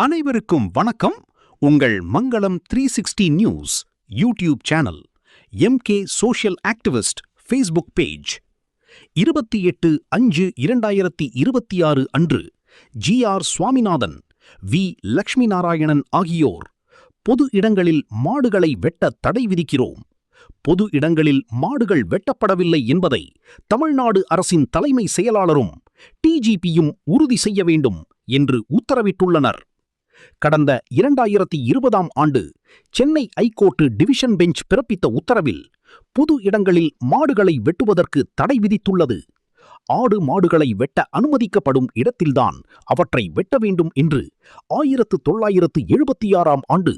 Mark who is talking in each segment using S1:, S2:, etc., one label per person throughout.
S1: அனைவருக்கும் வணக்கம். உங்கள் மங்களம் 360 news YouTube channel, MK social activist Facebook page. 28/5/2026 அன்று GR சுவாமிநாதன், V லட்சுமி நாராயணன் ஆகியோர் பொது இடங்களில் மாடுகளை வெட்ட தடை விதிக்கிறோம், பொது இடங்களில் மாடுகள் வெட்டப்படவில்லை என்பதை தமிழ்நாடு அரசின் தலைமை செயலாளரும் TGPயும் உறுதி செய்ய வேண்டும் என்று உத்தரவிட்டுள்ளனர். கடந்த 2020ஆம் ஆண்டு சென்னை ஐகோர்ட் டிவிஷன் பெஞ்ச் பிறப்பித்த உத்தரவில் பொது இடங்களில் மாடுகளை வெட்டுவதற்கு தடை விதித்துள்ளது. ஆடு மாடுகளை வெட்ட அனுமதிக்கப்படும் இடத்தில்தான் அவற்றை வெட்ட வேண்டும் என்று 1976ஆம் ஆண்டு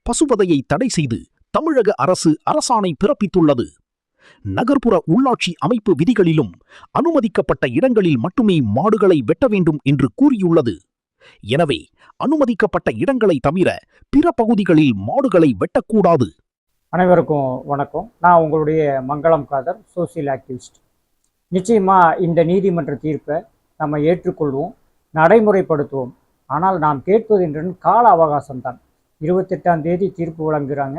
S1: பசுவதையை தடை செய்து தமிழக அரசு அரசாணை பிறப்பித்துள்ளது. நகர்ப்புற உள்ளாட்சி அமைப்பு விதிகளிலும் அனுமதிக்கப்பட்ட இடங்களில் மட்டுமே மாடுகளை வெட்ட வேண்டும் என்று கூறியுள்ளது. எனவே அனுமதிக்கப்பட்ட இடங்களை தவிர பிற பகுதிகளில் மாடுகளை வெட்டக்கூடாது.
S2: அனைவருக்கும் வணக்கம். நான் உங்களுடைய மங்களம் காதர், சோசியல் ஆக்டிவிஸ்ட். நிச்சயமாக இந்த நீதிமன்ற தீர்ப்பை நம்ம ஏற்றுக்கொள்வோம், நடைமுறைப்படுத்துவோம். ஆனால் நாம் கேட்பது என்று கால அவகாசம் தான். 28ஆம் தேதி தீர்ப்பு வழங்குகிறாங்க.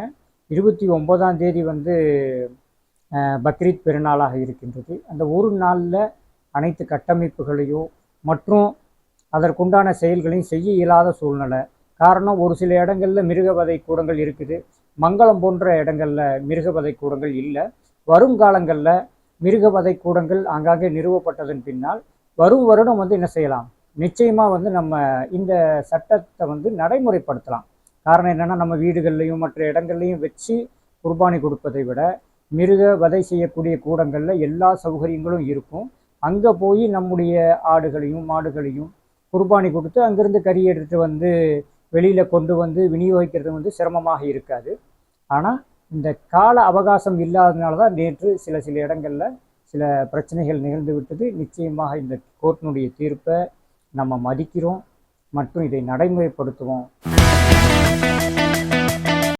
S2: 29ஆம் தேதி பக்ரீத் பெருநாளாக இருக்கின்றது. அந்த ஒரு நாளில் அனைத்து கட்டமைப்புகளையோ மற்றும் அதற்குண்டான செயல்களையும் செய்ய இயலாத சூழ்நிலை. காரணம், ஒரு சில இடங்களில் மிருகவதை கூடங்கள் இருக்குது, மங்களம் போன்ற இடங்களில் மிருகவதை கூடங்கள் இல்லை. வருங்காலங்களில் மிருகவதை கூடங்கள் ஆங்காங்கே நிறுவப்பட்டதன் பின்னால் வரும் வருடம் என்ன செய்யலாம், நிச்சயமாக நம்ம இந்த சட்டத்தை நடைமுறைப்படுத்தலாம். காரணம் என்னென்னா, நம்ம வீடுகள்லையும் மற்ற இடங்கள்லையும் வச்சு குர்பானி கொடுப்பதை விட மிருக வதை செய்யக்கூடிய கூடங்களில் எல்லா சௌகரியங்களும் இருக்கும். அங்கே போய் நம்முடைய ஆடுகளையும் மாடுகளையும் குர்பானி கொடுத்து அங்கிருந்து கறி எடுத்துட்டு வெளியில் கொண்டு விநியோகிக்கிறது சிரமமாக இருக்காது. ஆனால் இந்த கால அவகாசம் இல்லாததுனால தான் நேற்று சில இடங்களில் சில பிரச்சனைகள் நிகழ்ந்து விட்டது. நிச்சயமாக இந்த கோர்ட்டினுடைய தீர்ப்பை நம்ம மதிக்கிறோம் மற்றும் இதை நடைமுறைப்படுத்துவோம்.